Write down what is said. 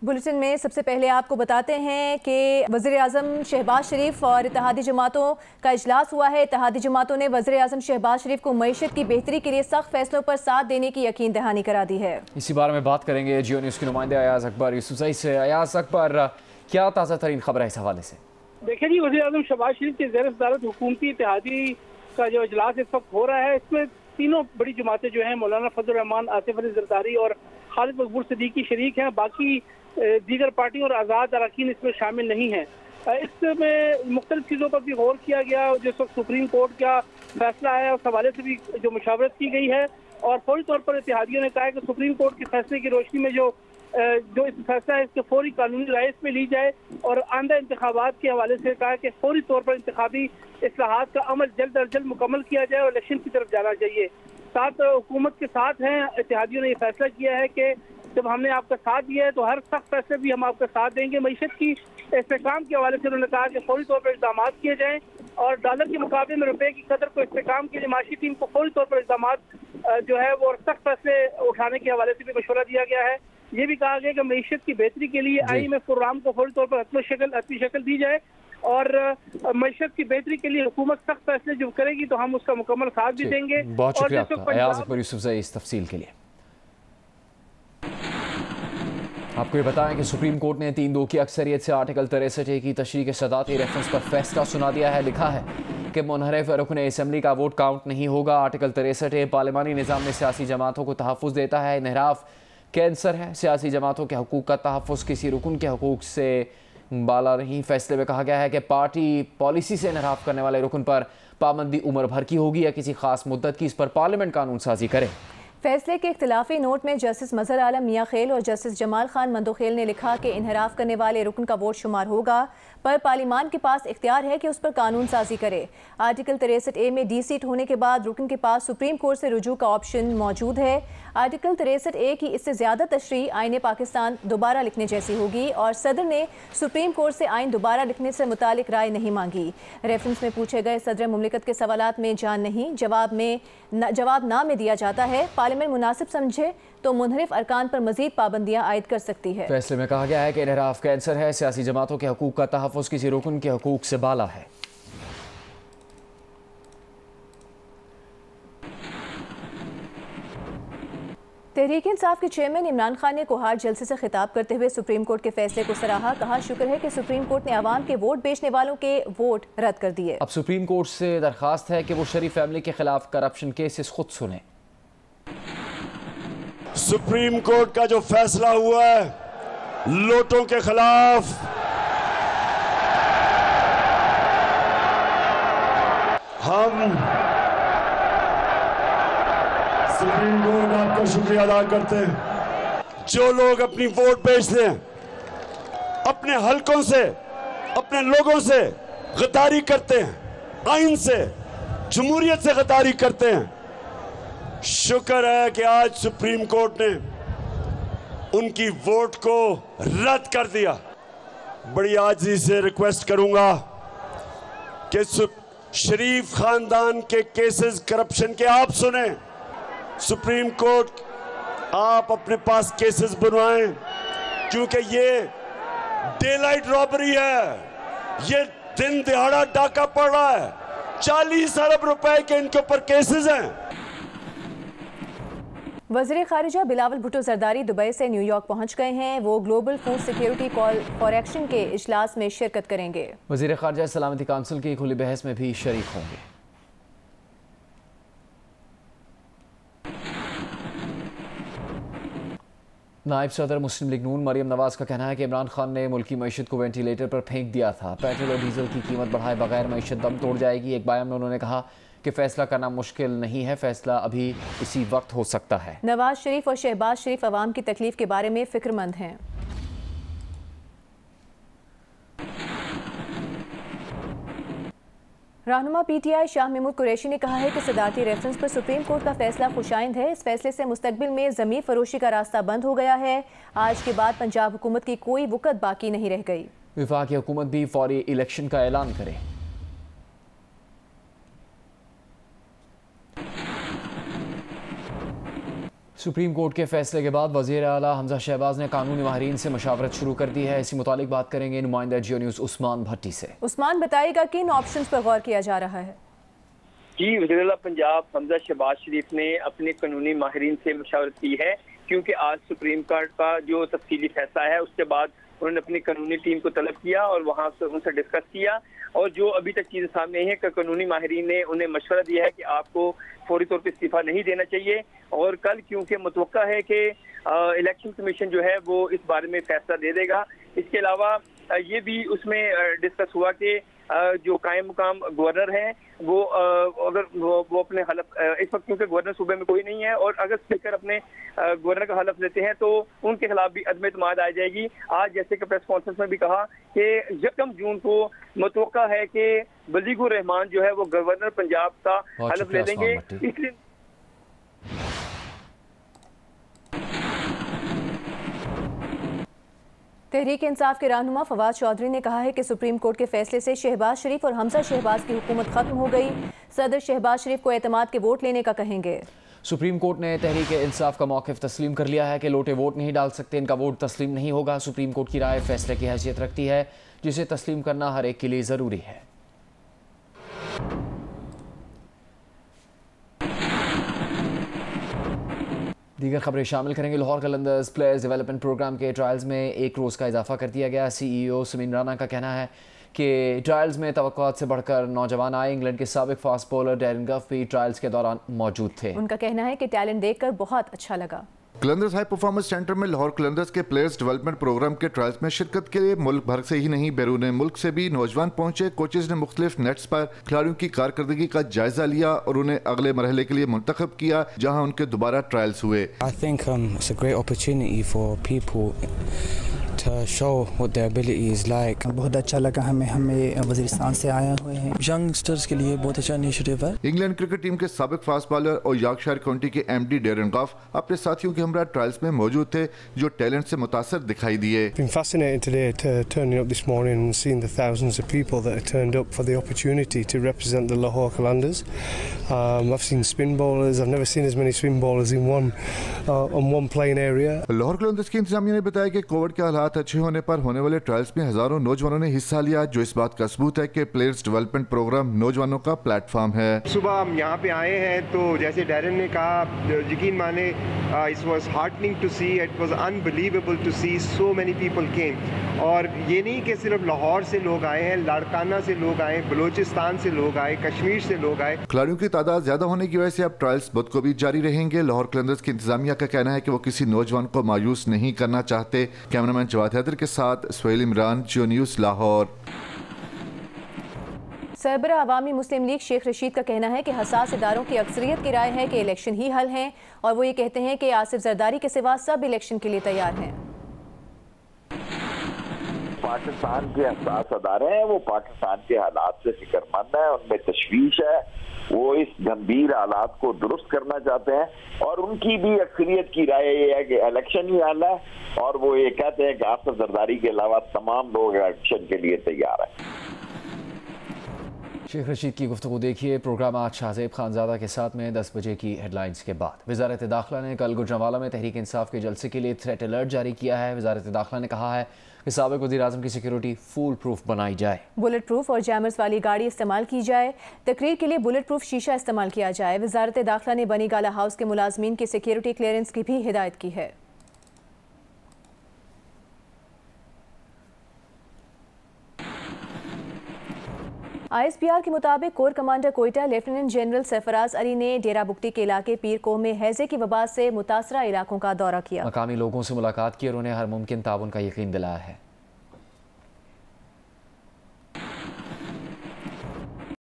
Bulletin में सबसे पहले आपको बताते हैं कि वज़ीर-ए-आज़म शहबाज शरीफ और इत्तेहादी जमातों का इजलास हुआ है। इत्तेहादी जमातों ने वज़ीर-ए-आज़म शहबाज शरीफ को मईशत की बेहतरी के लिए सख्त फैसलों पर साथ देने की यकीन दहानी करा दी है। इसी बारे में बात करेंगे जियो न्यूज़ के नुमाइंदे अयाज अकबर यूसुफजई से। अयाज अकबर, क्या ताज़ा तरीन खबर है इस हवाले से? देखिए जी, वज़ीर-ए-आज़म शहबाज शरीफ के ज़ेर सदारत हुकूमती इत्तेहादी का जो इजलास इस वक्त हो रहा है, इसमें तीनों बड़ी जमातें जो हैं मौलाना फजल रहमान, आसिफ अली जरदारी और खालिद मकबूल सिद्दीकी शरीक हैं। बाकी दीगर पार्टी और आज़ाद अरकान इसमें शामिल नहीं हैं। इसमें मुख्तलिफ चीज़ों पर भी गौर किया गया। जिस वक्त सुप्रीम कोर्ट का फैसला आया उस हवाले से भी जो मुशावरत की गई है और फौरी तौर पर इत्तेहादियों ने कहा है कि सुप्रीम कोर्ट के फैसले की रोशनी में जो इस फैसला है इसके फौरी कानूनी राय इसमें ली जाए और आंदा इंतखाबात के हवाले से कहा कि फौरी तौर पर इंतखाबी इस्लाहात का अमल जल्द अज जल्द मुकम्मल किया जाए और इलेक्शन की तरफ जाना चाहिए। साथ हुकूमत के साथ हैं। इत्तेहादियों ने यह फैसला किया है कि जब हमने आपका साथ दिया है तो हर सख्त फैसले भी हम आपका साथ देंगे। मईशत की इस्तेहकाम के हवाले से उन्होंने कहा कि फौरी तौर पर इक़दाम किए जाएँ और डॉलर के मुकाबले में रुपये की कदर को इस्तेहकाम के लिए माशी टीम को फौरी तौर पर इक़दाम जो है वो सख्त फैसले उठाने के हवाले से भी मशवरा दिया गया है। ये भी कहा गया कि मईशत की बेहतरी के लिए IMF प्रोग्राम को फौरी तौर पर हतमी शक्ल दी जाए और मईशत की बेहतरी के लिए हुकूमत सख्त फैसले जो करेगी तो हम उसका मुकम्मल साथ भी देंगे। बहुत शुक्रिया आपका अयाज अकबर यूसुफजई इस तफसील के लिए। आपको ये बताएं कि सुप्रीम कोर्ट ने 3-2 की अक्सरियत से आर्टिकल 63A की तशरीह के सदाती रेफरेंस पर फैसला सुना दिया है। लिखा है कि मुनहरिफ रुकन असम्बली का वोट काउंट नहीं होगा। आर्टिकल 63A पार्लिमानी निज़ाम में सियासी जमातों को तहफ़्फ़ुज़ देता है। इनहराफ कैंसर है। सियासी जमातों के हकूक़ का तहफ़्फ़ुज़ किसी रुकन के हकूक़ से बाला नहीं। फैसले में कहा गया है कि पार्टी पॉलिसी से इनहराफ करने वाले रुकन पर पाबंदी उम्र भर की होगी या किसी खास मुद्दत की। इस पर पार्लियामेंट कानून साजी करे। फैसले के इख्तिलाफी नोट में जस्टिस मजहर आलम मियाँ खेल और जस्टिस जमाल खान मंदोखेल ने लिखा कि इनहराफ करने वाले रुकन का वोट शुमार होगा पर पार्लिमान के पास इख्तियार है कि उस पर कानून साजी करे। आर्टिकल 63A में डी सीट होने के बाद रुकन के पास सुप्रीम कोर्ट से रुजू का ऑप्शन मौजूद है। आर्टिकल 63A की इससे ज़्यादा तशरीह आईन पाकिस्तान दोबारा लिखने जैसी होगी और सदर ने सुप्रीम कोर्ट से आइन दोबारा लिखने से मुतालिक राय नहीं मांगी। रेफरेंस में पूछे गए सदर मुमलिकत के सवालात में जान नहीं, जवाब ना में दिया जाता है। पार्लियामेंट मुनासिब समझे तो मुनहरिफ अरकान पर मजीद पाबंदियां आयद कर सकती है। फैसले में कहा गया है कि इनहराफ कैंसर है। सियासी जमातों के हकूक़ का तहफ़्फ़ुज़ किसी रुकन के हकूक़ से बाला है। तहरीक इंसाफ के चेयरमैन इमरान खान ने कोहार जलसे से खिताब करते हुए सुप्रीम कोर्ट के फैसले को सराहा। कहा शुक्र है कि सुप्रीम कोर्ट ने अवाम के वोट बेचने वालों के वोट रद्द कर दिए। अब सुप्रीम कोर्ट से दरखास्त है कि वो शरीफ फैमिली के खिलाफ करप्शन केसेस खुद सुने। सुप्रीम कोर्ट का जो फैसला हुआ है लोटों के खिलाफ, हम सुप्रीम कोर्ट आपका शुक्रिया अदा करते हैं। जो लोग अपनी वोट बेचते हैं, अपने हलकों से, अपने लोगों से गद्दारी करते हैं, आइन से, जमहूरियत से गद्दारी करते हैं, शुक्र है कि आज सुप्रीम कोर्ट ने उनकी वोट को रद्द कर दिया। बड़ी आजिज़ी से रिक्वेस्ट करूंगा कि शरीफ खानदान के केसेस करप्शन के आप सुने। सुप्रीम कोर्ट आप अपने पास केसेस बनवाएं क्योंकि ये डेलाइट रॉबरी है, ये दिन दिहाड़ा डाका पड़ रहा है। 40 अरब रुपए के इनके ऊपर केसेस हैं। वज़ीर ख़ारिजा बिलावल भुट्टो जरदारी दुबई से न्यूयॉर्क पहुंच गए हैं। वो global food security call for action के इजलास में शिरकत करेंगे। वज़ीर ख़ारिजा सलामती काउंसिल की खुली बहस में भी शरीक होंगे। नायब सदर मुस्लिम लीग नून मरियम नवाज का कहना है कि इमरान खान ने मुल्की मईशत को वेंटिलेटर पर फेंक दिया था। पेट्रोल और डीजल की कीमत बढ़ाए बगैर मईशत दम तोड़ जाएगी। एक बयान में उन्होंने कहा कि फैसला करना मुश्किल नहीं है, फैसला अभी इसी वक्त हो सकता है। नवाज शरीफ और शहबाज शरीफ अवाम की तकलीफ के बारे में फिक्रमंद हैं। रहनुमा PTI शाह महमूद कुरैशी ने कहा है कि सदारती रेफरेंस पर सुप्रीम कोर्ट का फैसला खुशाइंद है। इस फैसले से मुस्तकबिल में ज़मीन फरोशी का रास्ता बंद हो गया है। आज के बाद पंजाब हुकूमत की कोई वक़्त बाकी नहीं रह गई। वफाकी हुकूमत भी फौरी इलेक्शन का ऐलान करे। सुप्रीम कोर्ट के फैसले के बाद वज़ीर आला हमजा शहबाज ने कानूनी माहिरीन से मशावरत शुरू कर दी है। इसी मुतालिक बात करेंगे नुमाइंदा जियो न्यूज़ उस्मान भट्टी से। उस्मान, बताइएगा किन ऑप्शन पर गौर किया जा रहा है? जी, वज़ीर आला पंजाब हमजा शहबाज शरीफ ने अपने कानूनी माहिरीन से मशावरत की है, क्योंकि आज सुप्रीम कोर्ट का जो तफसीली फैसला है उसके बाद उन्होंने अपनी कानूनी टीम को तलब किया और वहाँ से उनसे डिस्कस किया। और जो अभी तक चीज़ सामने है कि कानूनी माहिरीन ने उन्हें मशवरा दिया है कि आपको फौरी तौर पर इस्तीफा नहीं देना चाहिए। और कल क्योंकि मुतवक्का है कि इलेक्शन कमीशन जो है वो इस बारे में फैसला दे देगा। इसके अलावा ये भी उसमें डिस्कस हुआ कि जो कायम मुकाम गवर्नर हैं वो अगर वो अपने हलफ, इस वक्त क्योंकि गवर्नर सूबे में कोई नहीं है और अगर स्पीकर अपने गवर्नर का हलफ लेते हैं तो उनके खिलाफ भी अदम इत्मीनाद आ जाएगी। आज जैसे कि प्रेस कॉन्फ्रेंस में भी कहा कि 1 जून को मुतवक्का है कि बलीगुर रहमान जो है वो गवर्नर पंजाब का हलफ ले लेंगे। इसलिए तहरीक इंसाफ के रहनुमा फवाद चौधरी ने कहा है कि सुप्रीम कोर्ट के फैसले से शहबाज शरीफ और हमजा शहबाज की हुकूमत खत्म हो गई। सदर शहबाज शरीफ को एतमाद के वोट लेने का कहेंगे। सुप्रीम कोर्ट ने तहरीक इंसाफ का मौक़िफ़ तस्लीम कर लिया है कि लोटे वोट नहीं डाल सकते, इनका वोट तस्लीम नहीं होगा। सुप्रीम कोर्ट की राय फैसले की हैसियत रखती है, जिसे तस्लीम करना हर एक के लिए ज़रूरी है। दीगर खबरें शामिल करेंगे। Lahore Qalandars players development programme के ट्रायल्स में 1 रोज़ का इजाफा कर दिया गया। CEO समीन राना का कहना है कि ट्रायल्स में तवक्कुआत से बढ़कर नौजवान आए। इंग्लैंड के साबिक फास्ट बॉलर डैरन गफ भी ट्रायल्स के दौरान मौजूद थे। उनका कहना है कि टैलेंट देखकर बहुत अच्छा लगा। कलंदर्स हाई परफॉर्मेंस सेंटर में लाहौर कलंदर्स के प्लेयर्स डेवलपमेंट प्रोग्राम के ट्रायल्स में शिरकत के लिए मुल्क भर से ही नहीं बैरून मुल्क से भी नौजवान पहुंचे। कोचेज ने मुख्तलिफ नेट्स पर खिलाड़ियों की कारकर्दगी का जायजा लिया और उन्हें अगले मरहले के लिए मुंतखब किया, जहां उनके दोबारा ट्रायल्स हुए। I think it's a great opportunity for people to show what their ability is like. बहुत अच्छा लगा हमें वज़ीरिस्तान से आए हुए हैं। यंगस्टर्स के लिए बहुत अच्छा इनिशिएटिव है। इंग्लैंड क्रिकेट टीम के साबिक फास्ट बॉलर और यॉर्कशायर काउंटी के MD डैरन गफ अपने साथियों के हमरा ट्रायल्स में मौजूद थे, जो टैलेंट से मुतासर दिखाई दिए। Been fascinated today to turning up this morning and seeing the thousands of people that have turned up for the opportunity to represent the Lahore Qalandars. I've seen spin bowlers. I've never seen as many spin bowlers in one playing area. Lahore Qalandars की इंतजामिया ने बताया कि Covid के हालात अच्छे होने पर होने वाले ट्रायल्स में हजारों नौजवानों ने हिस्सा लिया, जो इस बात का सबूत है कि प्लेयर्स डेवलपमेंट प्रोग्राम नौजवानों का प्लेटफॉर्म है। सुबह हम यहाँ पे आए हैं तो जैसे डैरन ने कहा, यकीन माने it was heartening to see, it was unbelievable to see so many people came. और ये नहीं कि सिर्फ लाहौर से लोग आए हैं, लाड़काना से लोग आए, बलूचिस्तान से लोग आए, कश्मीर से लोग आए। खिलाड़ियों की तादाद ज्यादा होने की वजह से अब ट्रायल्स बुध को भी जारी रहेंगे। लाहौर कलंदर्स की इंतजामिया का कहना है कि वो किसी नौजवान को मायूस नहीं करना चाहते। कैमरामैन जवाद हैदर के साथ सोहेल इमरान, जियो न्यूज़ लाहौर। सरबराह अवामी मुस्लिम लीग शेख रशीद का कहना है कि हसास इदारों की अक्सरियत की राय है कि इलेक्शन ही हल हैं, और वो ये कहते हैं कि आसिफ जरदारी के सिवा सब इलेक्शन के लिए तैयार हैं। पाकिस्तान के हसास अदारे हैं, वो पाकिस्तान के हालात से फिक्रमंद है, उनमें तशवीश है, वो इस गंभीर हालात को दुरुस्त करना चाहते हैं, और उनकी भी अक्सरियत की राय ये है कि इलेक्शन ही हल है, और वो ये कहते हैं कि आसिफ जरदारी के अलावा तमाम लोग इलेक्शन के लिए तैयार हैं। शेख रशीद की गुफ्तगू देखिए प्रोग्राम आज शाहजेब खानजादा के साथ में 10 बजे की हेडलाइंस के बाद। वजारत दाखिला ने कल गुजरांवाला में तहरीक इंसाफ के जलसे के लिए थ्रेट अलर्ट जारी किया है। वजारत दाखिला ने कहा है कि साबिक वज़ीर आज़म की सिक्योरिटी फूल प्रूफ बनाई जाए, बुलेट प्रूफ और जैमर्स वाली गाड़ी इस्तेमाल की जाए, तकरीर के लिए बुलेट प्रूफ शीशा इस्तेमाल किया जाए। वजारत दाखिला ने बनी गाला हाउस के मुलाजमीन की सिक्योरिटी क्लियरेंस की भी हिदायत की है। ISPR के मुताबिक core commander Quetta lieutenant general Sarfaraz Ali ने डेरा बुगटी के इलाके पीर कोह में हैजे की वबा से मुतासरा इलाकों का दौरा किया। मकामी लोगों से मुलाकात की और उन्हें हर मुमकिन ताउन का यकीन दिलाया है।